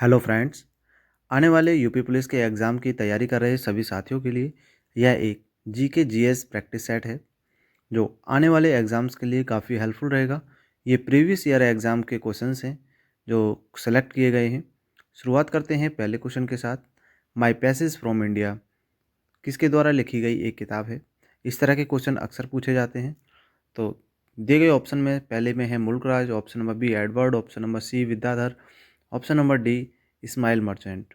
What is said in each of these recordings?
Hello friends. आने वाले UP police के एग्ज़ाम की तैयारी कर रहे सभी साथियों के लिए यह एक जीके जीएस प्रैक्टिस सेट है जो आने वाले एग्ज़ाम्स के लिए काफ़ी हेल्पफुल रहेगा। ये प्रीवियस ईयर एग्ज़ाम के क्वेश्चंस हैं जो सेलेक्ट किए गए हैं। शुरुआत करते हैं पहले क्वेश्चन के साथ। माई पैसेज फ्रॉम इंडिया किसके द्वारा लिखी गई एक किताब है। इस तरह के क्वेश्चन अक्सर पूछे जाते हैं। तो दिए गए ऑप्शन में पहले में है Mulk Raj, option number B Edward, option number C Vidyadhar, option number D Ismail Merchant.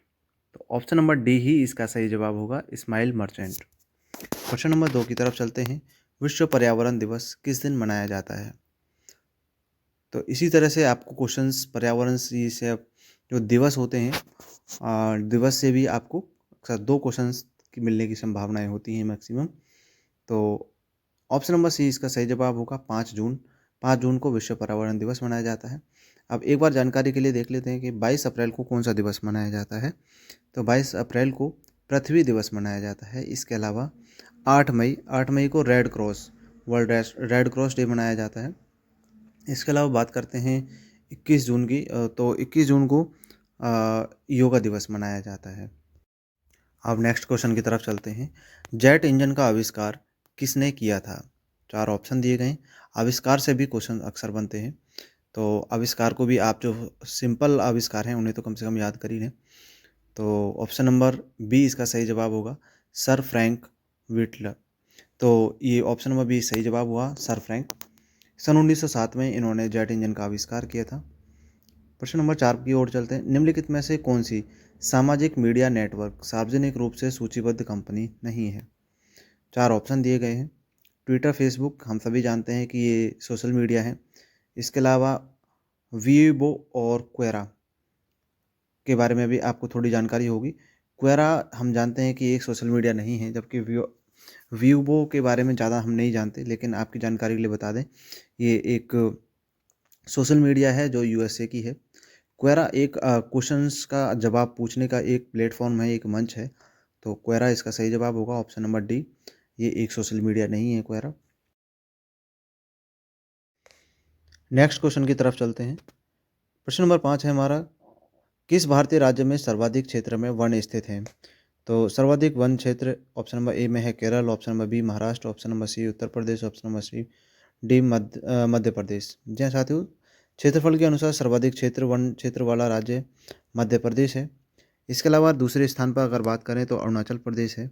तो ऑप्शन नंबर डी ही इसका सही जवाब होगा, इस्माइल मर्चेंट। क्वेश्चन नंबर 2 की तरफ चलते हैं। विश्व पर्यावरण दिवस किस दिन मनाया जाता है। तो इसी तरह से आपको क्वेश्चंस पर्यावरण से जो दिवस होते हैं दिवस से भी आपको अक्सर 2 क्वेश्चंस की मिलने की संभावनाएं होती हैं मैक्सिमम। तो ऑप्शन नंबर सी इसका सही जवाब होगा 5 जून। 5 जून को विश्व पर्यावरण दिवस मनाया जाता है। अब एक बार जानकारी के लिए देख लेते हैं कि 22 अप्रैल को कौन सा दिवस मनाया जाता है। तो 22 अप्रैल को पृथ्वी दिवस मनाया जाता है। इसके अलावा 8 मई को वर्ल्ड रेड क्रॉस डे मनाया जाता है। इसके अलावा बात करते हैं 21 जून की, तो 21 जून को योगा दिवस मनाया जाता है। अब नेक्स्ट क्वेश्चन की तरफ चलते हैं। जेट इंजन का आविष्कार किसने किया था। 4 ऑप्शन दिए गए। आविष्कार से भी क्वेश्चन अक्सर बनते हैं, तो आविष्कार को भी आप जो सिंपल आविष्कार हैं उन्हें तो कम से कम याद कर ही लें। तो ऑप्शन नंबर बी इसका सही जवाब होगा, सर फ्रैंक विटलर। तो ये ऑप्शन नंबर बी सही जवाब हुआ, सर फ्रैंक। सन 1907 में इन्होंने जेट इंजन का आविष्कार किया था। प्रश्न नंबर 4 की ओर चलते हैं। निम्नलिखित में से कौन सी सामाजिक मीडिया नेटवर्क सार्वजनिक रूप से सूचीबद्ध कंपनी नहीं है। 4 ऑप्शन दिए गए हैं। ट्विटर, फेसबुक हम सभी जानते हैं कि ये सोशल मीडिया है। इसके अलावा वीबो और क्वेरा के बारे में भी आपको थोड़ी जानकारी होगी। क्वेरा हम जानते हैं कि एक सोशल मीडिया नहीं है, जबकि वीबो के बारे में ज़्यादा हम नहीं जानते, लेकिन आपकी जानकारी के लिए बता दें ये एक सोशल मीडिया है जो यूएसए की है। क्वेरा एक क्वेश्चंस का जवाब पूछने का एक प्लेटफॉर्म है, एक मंच है। तो क्वेरा इसका सही जवाब होगा, ऑप्शन नंबर डी। ये एक सोशल मीडिया नहीं है क्वेरा। नेक्स्ट क्वेश्चन की तरफ चलते हैं। प्रश्न नंबर 5 है हमारा, किस भारतीय राज्य में सर्वाधिक क्षेत्र में वन स्थित हैं। तो सर्वाधिक वन क्षेत्र ऑप्शन नंबर ए में है Kerala, option number B Maharashtra, option number C Uttar Pradesh, option number C D Madhya Pradesh. जी हाँ साथियों, क्षेत्रफल के अनुसार सर्वाधिक वन क्षेत्र वाला राज्य मध्य प्रदेश है। इसके अलावा दूसरे स्थान पर अगर बात करें तो अरुणाचल प्रदेश है,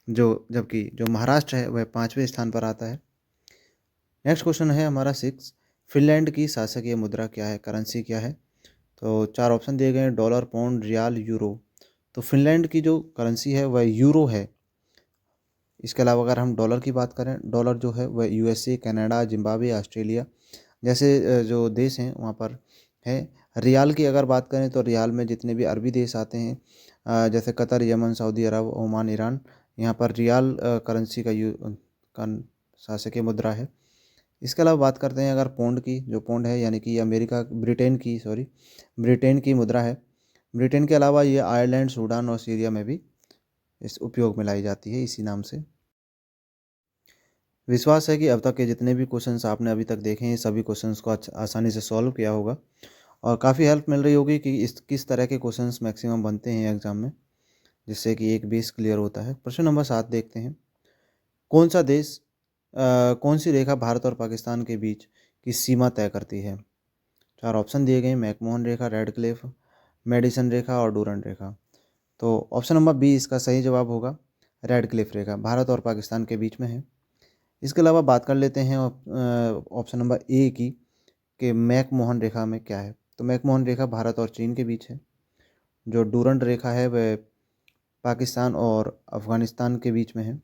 जबकि जो महाराष्ट्र है वह 5वें स्थान पर आता है। नेक्स्ट क्वेश्चन है हमारा 6। फिनलैंड की शासकीय मुद्रा क्या है, करेंसी क्या है। तो 4 ऑप्शन दिए गए हैं, डॉलर, पाउंड, रियाल, यूरो। तो फिनलैंड की जो करेंसी है वह यूरो है। इसके अलावा अगर हम डॉलर की बात करें, डॉलर जो है वह यूएसए, कनाडा, जिम्बाब्वे, ऑस्ट्रेलिया जैसे जो देश हैं वहाँ पर है। रियाल की अगर बात करें तो रियाल में जितने भी अरबी देश आते हैं, जैसे कतर, यमन, सऊदी अरब, ओमान, ईरान, यहाँ पर रियाल करेंसी का शासकीय मुद्रा है। इसके अलावा बात करते हैं अगर पौंड की, जो पौंड है यानी कि ब्रिटेन की मुद्रा है। ब्रिटेन के अलावा ये आयरलैंड, सूडान और सीरिया में भी इस उपयोग में लाई जाती है इसी नाम से। विश्वास है कि अब तक के जितने भी क्वेश्चंस आपने अभी तक देखे हैं सभी क्वेश्चंस को आसानी से सॉल्व किया होगा और काफ़ी हेल्प मिल रही होगी कि किस तरह के क्वेश्चंस मैक्सिमम बनते हैं एग्जाम में, जिससे कि एक बेस क्लियर होता है। प्रश्न नंबर 7 देखते हैं। कौन सा देश कौन सी रेखा भारत और पाकिस्तान के बीच की सीमा तय करती है। 4 ऑप्शन दिए गए, मैकमोहन रेखा, रेड क्लिफ, मेडिसन रेखा और डूरंड रेखा। तो ऑप्शन नंबर बी इसका सही जवाब होगा, रेड क्लिफ रेखा भारत और पाकिस्तान के बीच में है। इसके अलावा बात कर लेते हैं ऑप्शन नंबर ए की, कि मैकमोहन रेखा में क्या है। तो मैकमोहन रेखा भारत और चीन के बीच है। जो डूरंड रेखा है वह पाकिस्तान और अफगानिस्तान के बीच में है।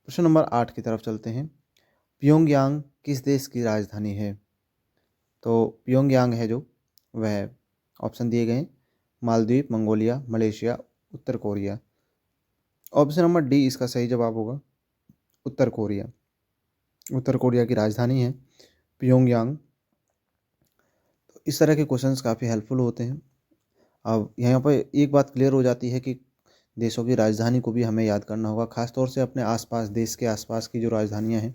प्रश्न नंबर 8 की तरफ चलते हैं। प्योंगयांग किस देश की राजधानी है। तो प्योंगयांग है जो वह ऑप्शन दिए गए हैं, मालदीव, मंगोलिया, मलेशिया, उत्तर कोरिया। ऑप्शन नंबर डी इसका सही जवाब होगा, उत्तर कोरिया। उत्तर कोरिया की राजधानी है प्योंगयांग। तो इस तरह के क्वेश्चंस काफ़ी हेल्पफुल होते हैं। अब यहाँ पर एक बात क्लियर हो जाती है कि देशों की राजधानी को भी हमें याद करना होगा, ख़ासतौर से अपने आसपास, देश के आसपास की जो राजधानियाँ हैं,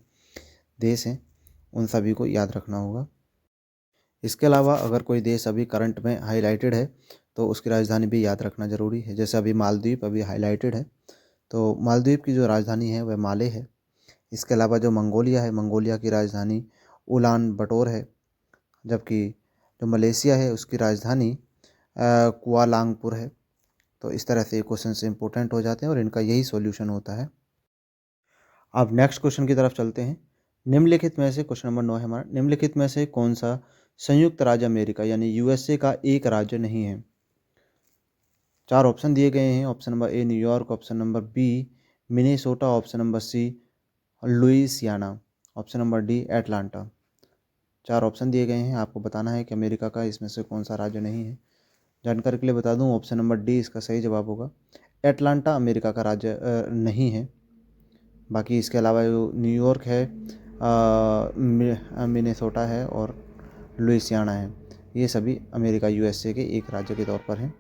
देश हैं, उन सभी को याद रखना होगा। इसके अलावा अगर कोई देश अभी करंट में हाईलाइटेड है तो उसकी राजधानी भी याद रखना ज़रूरी है। जैसे अभी मालदीव अभी हाईलाइटेड है, तो मालदीव की जो राजधानी है वह माले है। इसके अलावा जो मंगोलिया है, मंगोलिया की राजधानी उलान बटोर है, जबकि जो मलेशिया है उसकी राजधानी कुआलालंपुर है। तो इस तरह से ये क्वेश्चन इंपॉर्टेंट हो जाते हैं और इनका यही सॉल्यूशन होता है। अब नेक्स्ट क्वेश्चन की तरफ चलते हैं। निम्नलिखित में से क्वेश्चन नंबर 9 है हमारा, निम्नलिखित में से कौन सा संयुक्त राज्य अमेरिका यानी यूएसए का एक राज्य नहीं है? 4 ऑप्शन दिए गए हैं। Option number A New York, option number B Minnesota, option number C Louisiana, option number D Atlanta. 4 option दिए गए हैं, आपको बताना है कि अमेरिका का इसमें से कौन सा राज्य नहीं है। जानकारी के लिए बता दूं, ऑप्शन नंबर डी इसका सही जवाब होगा। एटलांटा अमेरिका का राज्य नहीं है। बाकी इसके अलावा जो न्यूयॉर्क है, मिनेसोटा है और लुइसियाना है, ये सभी अमेरिका यूएसए के एक राज्य के तौर पर हैं।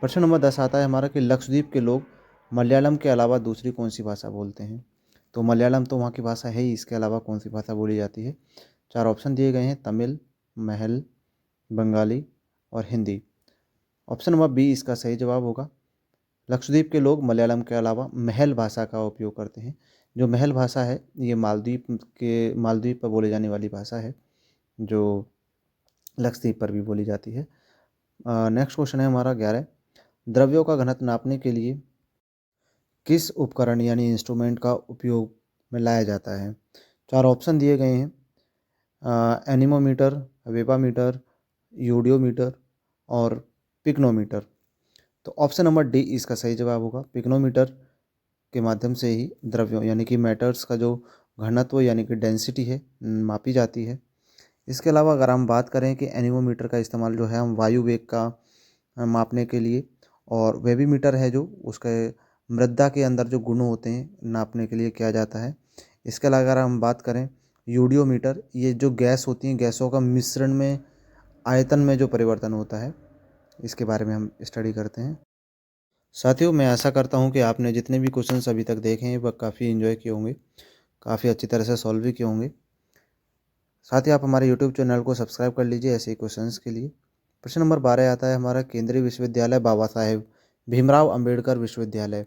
प्रश्न नंबर 10 आता है हमारा कि लक्षद्वीप के लोग मलयालम के अलावा दूसरी कौन सी भाषा बोलते हैं? तो मलयालम तो वहाँ की भाषा है ही, इसके अलावा कौन सी भाषा बोली जाती है? 4 ऑप्शन दिए गए हैं, तमिल, महल, बंगाली और हिंदी। ऑप्शन नंबर बी इसका सही जवाब होगा। लक्षद्वीप के लोग मलयालम के अलावा महल भाषा का उपयोग करते हैं। जो महल भाषा है ये मालदीव पर बोली जाने वाली भाषा है, जो लक्षद्वीप पर भी बोली जाती है। नेक्स्ट क्वेश्चन है हमारा 11, द्रव्यों का घनत्व नापने के लिए किस उपकरण यानी इंस्ट्रूमेंट का उपयोग में लाया जाता है? 4 ऑप्शन दिए गए हैं, एनीमोमीटर, वेबामीटर, यूडियोमीटर और पिग्नोमीटर। तो ऑप्शन नंबर डी इसका सही जवाब होगा। पिग्नोमीटर के माध्यम से ही द्रव्यों यानी कि मैटर्स का जो घनत्व यानी कि डेंसिटी है मापी जाती है। इसके अलावा अगर हम बात करें कि एनीमोमीटर का इस्तेमाल जो है हम वायु वेग का मापने के लिए, और वेबीमीटर है जो उसके मृदा के अंदर जो गुण होते हैं नापने के लिए किया जाता है। इसके अलावा अगर हम बात करें यूडियोमीटर, ये जो गैस होती हैं गैसों का मिश्रण में आयतन में जो परिवर्तन होता है इसके बारे में हम स्टडी करते हैं। साथियों, मैं आशा करता हूँ कि आपने जितने भी क्वेश्चंस अभी तक देखे हैं वह काफ़ी एंजॉय किए होंगे, काफ़ी अच्छी तरह से सॉल्व भी किए होंगे। साथ ही आप हमारे यूट्यूब चैनल को सब्सक्राइब कर लीजिए ऐसे ही क्वेश्चंस के लिए। प्रश्न नंबर 12 आता है हमारा, केंद्रीय विश्वविद्यालय बाबा साहेब भीमराव अंबेडकर विश्वविद्यालय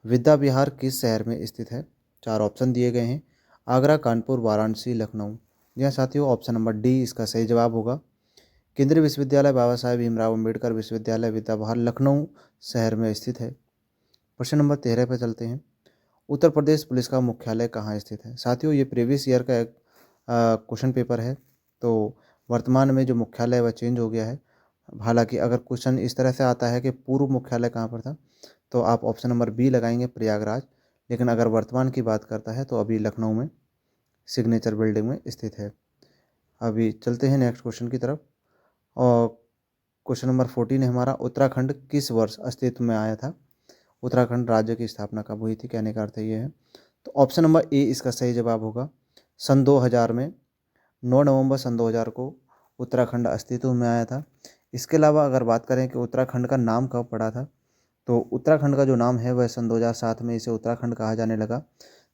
विद्या विहार किस शहर में स्थित है? 4 ऑप्शन दिए गए हैं, आगरा, कानपुर, वाराणसी, लखनऊ। जी हाँ साथियों, ऑप्शन नंबर डी इसका सही जवाब होगा। केंद्रीय विश्वविद्यालय बाबा साहेब भीमराव अंबेडकर विश्वविद्यालय विद्या विहार लखनऊ शहर में स्थित है। प्रश्न नंबर 13 पर चलते हैं, उत्तर प्रदेश पुलिस का मुख्यालय कहाँ स्थित है? साथियों, ये प्रीवियस ईयर का एक क्वेश्चन पेपर है, तो वर्तमान में जो मुख्यालय है वह चेंज हो गया है। हालांकि अगर क्वेश्चन इस तरह से आता है कि पूर्व मुख्यालय कहाँ पर था, तो आप ऑप्शन नंबर बी लगाएंगे, प्रयागराज। लेकिन अगर वर्तमान की बात करता है तो अभी लखनऊ में सिग्नेचर बिल्डिंग में स्थित है। अभी चलते हैं नेक्स्ट क्वेश्चन की तरफ, और क्वेश्चन नंबर 14 है हमारा, उत्तराखंड किस वर्ष अस्तित्व में आया था? उत्तराखंड राज्य की स्थापना कब हुई थी? कहने का अर्थ ये है। तो ऑप्शन नंबर ए इसका सही जवाब होगा। सन 2000 में 9 नवंबर सन 2000 को उत्तराखंड अस्तित्व में आया था। इसके अलावा अगर बात करें कि उत्तराखंड का नाम कब पड़ा था, तो उत्तराखंड का जो नाम है वह सन 2007 में इसे उत्तराखंड कहा जाने लगा,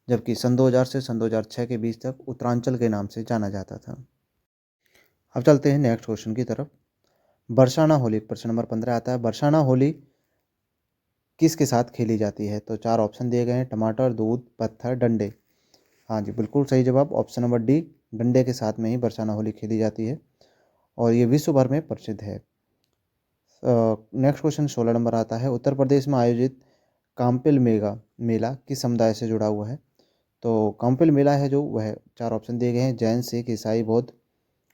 जबकि सन 2000 से सन 2006 के बीच तक उत्तरांचल के नाम से जाना जाता था। अब चलते हैं नेक्स्ट क्वेश्चन की तरफ। बरसाना होली, प्रश्न नंबर 15 आता है, बरसाना होली किसके साथ खेली जाती है? तो 4 ऑप्शन दिए गए हैं, टमाटर, दूध, पत्थर, डंडे। हाँ जी, बिल्कुल सही जवाब, ऑप्शन नंबर डी, डंडे के साथ में ही बरसाना होली खेली जाती है और ये विश्व भर में प्रसिद्ध है। नेक्स्ट क्वेश्चन 16 नंबर आता है, उत्तर प्रदेश में आयोजित काम्पिल मेला किस समुदाय से जुड़ा हुआ है? तो काम्पिल मेला है जो वह 4 ऑप्शन दिए गए हैं, जैन, सिख, ईसाई, बौद्ध।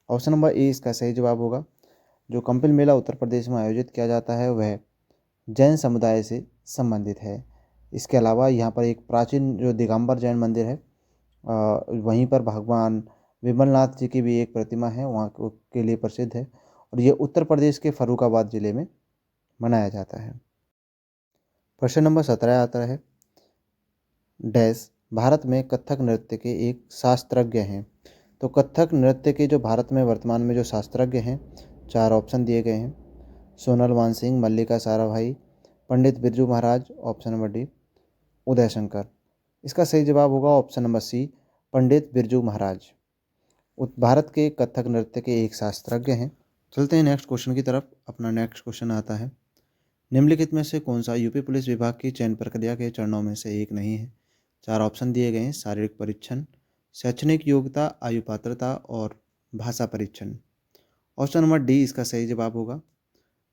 ऑप्शन नंबर ए इसका सही जवाब होगा। जो काम्पिल मेला उत्तर प्रदेश में आयोजित किया जाता है वह जैन समुदाय से संबंधित है। इसके अलावा यहाँ पर एक प्राचीन जो दिगंबर जैन मंदिर है, वहीं पर भगवान विमलनाथ जी की भी एक प्रतिमा है, वहाँ के लिए प्रसिद्ध है और ये उत्तर प्रदेश के फर्रुखाबाद ज़िले में मनाया जाता है। प्रश्न नंबर 17 आता है, डैश भारत में कथक नृत्य के एक शास्त्रज्ञ हैं? तो कथक नृत्य के जो भारत में वर्तमान में जो शास्त्रज्ञ हैं, 4 ऑप्शन दिए गए हैं, सोनल मानसिंह, मल्लिका Sarabhai, Pandit Birju Maharaj, option number D Uday Shankar. इसका सही जवाब होगा ऑप्शन नंबर सी, पंडित बिरजू महाराज। भारत के कथक नृत्य के एक शास्त्रज्ञ हैं। चलते हैं नेक्स्ट क्वेश्चन की तरफ। अपना नेक्स्ट क्वेश्चन आता है, निम्नलिखित में से कौन सा यूपी पुलिस विभाग की चयन प्रक्रिया के चरणों में से एक नहीं है। 4 ऑप्शन दिए गए हैं, शारीरिक परीक्षण, शैक्षणिक योग्यता, आयु पात्रता और भाषा परीक्षण। ऑप्शन नंबर डी इसका सही जवाब होगा।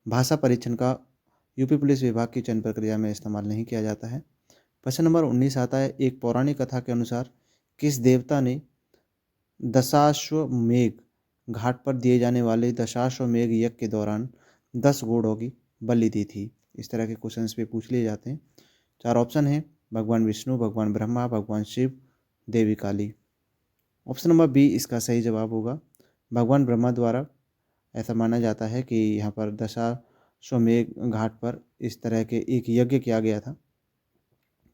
भाषा परीक्षण का यूपी पुलिस विभाग की चयन प्रक्रिया में इस्तेमाल नहीं किया जाता है। प्रश्न नंबर 19 आता है, एक पौराणिक कथा के अनुसार किस देवता ने दशाश्वमेध घाट पर दिए जाने वाले दशाश्वमेध यज्ञ के दौरान 10 घोड़ों की बलि दी थी। इस तरह के क्वेश्चंस पे पूछ लिए जाते हैं। 4 ऑप्शन हैं, भगवान विष्णु, भगवान ब्रह्मा, भगवान शिव, देवी काली। ऑप्शन नंबर बी इसका सही जवाब होगा। भगवान ब्रह्मा द्वारा ऐसा माना जाता है कि यहाँ पर दशाश्वमेध घाट पर इस तरह के एक यज्ञ किया गया था।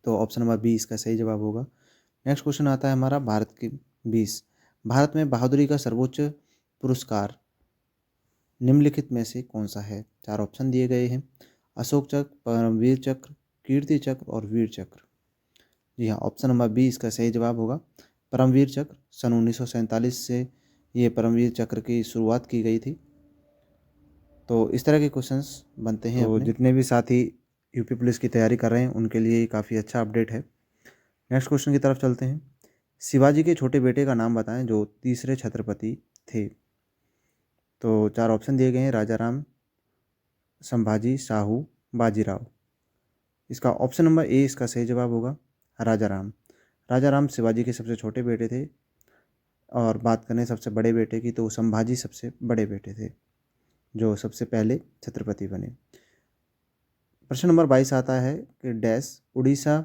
तो ऑप्शन नंबर बी इसका सही जवाब होगा। नेक्स्ट क्वेश्चन आता है हमारा, भारत में बहादुरी का सर्वोच्च पुरस्कार निम्नलिखित में से कौन सा है। 4 ऑप्शन दिए गए हैं, अशोक चक्र, परमवीर चक्र, कीर्ति चक्र और वीर चक्र। जी हाँ, ऑप्शन नंबर बी इसका सही जवाब होगा। परमवीर चक्र सन 1947 से ये परमवीर चक्र की शुरुआत की गई थी। तो इस तरह के क्वेश्चंस बनते हैं। तो जितने भी साथी यूपी पुलिस की तैयारी कर रहे हैं उनके लिए ये काफ़ी अच्छा अपडेट है। नेक्स्ट क्वेश्चन की तरफ चलते हैं। शिवाजी के छोटे बेटे का नाम बताएं जो तीसरे छत्रपति थे। तो 4 ऑप्शन दिए गए हैं, राजा राम, संभाजी, शाहू, बाजीराव। इसका ऑप्शन नंबर ए इसका सही जवाब होगा, राजा राम। राजा राम शिवाजी के सबसे छोटे बेटे थे। और बात करें सबसे बड़े बेटे की तो संभाजी सबसे बड़े बेटे थे जो सबसे पहले छत्रपति बने। प्रश्न नंबर 22 आता है कि डैश उड़ीसा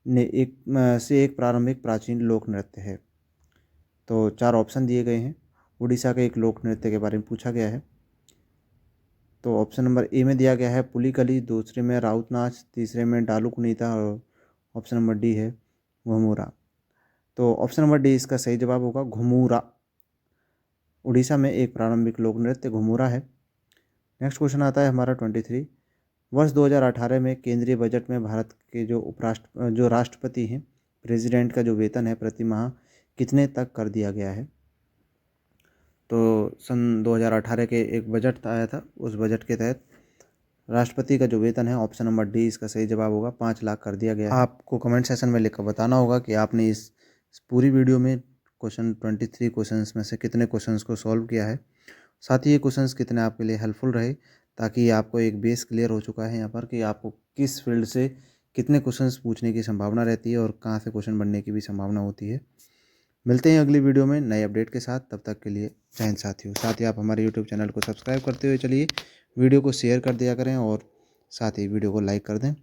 ने एक प्रारंभिक प्राचीन लोक नृत्य है। तो 4 ऑप्शन दिए गए हैं, उड़ीसा के एक लोक नृत्य के बारे में पूछा गया है। तो ऑप्शन नंबर ए में दिया गया है पुलिकली, दूसरे में राउत नाच, तीसरे में डालू कुनीता और ऑप्शन नंबर डी है घुमूरा। तो ऑप्शन नंबर डी इसका सही जवाब होगा, घुमूरा। उड़ीसा में एक प्रारंभिक लोक नृत्य घुमूरा है। नेक्स्ट क्वेश्चन आता है हमारा 23। वर्ष 2018 में केंद्रीय बजट में भारत के जो राष्ट्रपति हैं, प्रेसिडेंट का जो वेतन है प्रति माह कितने तक कर दिया गया है। तो सन 2018 के एक बजट आया था, उस बजट के तहत राष्ट्रपति का जो वेतन है, ऑप्शन नंबर डी इसका सही जवाब होगा, 5 लाख कर दिया गया है। आपको कमेंट सेशन में लिखकर बताना होगा कि आपने इस पूरी वीडियो में क्वेश्चन 23 क्वेश्चंस में से कितने क्वेश्चंस को सॉल्व किया है। साथ ही ये क्वेश्चंस कितने आपके लिए हेल्पफुल रहे, ताकि आपको एक बेस क्लियर हो चुका है यहाँ पर कि आपको किस फील्ड से कितने क्वेश्चंस पूछने की संभावना रहती है और कहाँ से क्वेश्चन बनने की भी संभावना होती है। मिलते हैं अगली वीडियो में नए अपडेट के साथ। तब तक के लिए जय हिंद साथियों। साथ ही आप हमारे यूट्यूब चैनल को सब्सक्राइब करते हुए चलिए, वीडियो को शेयर कर दिया करें और साथ ही वीडियो को लाइक कर दें।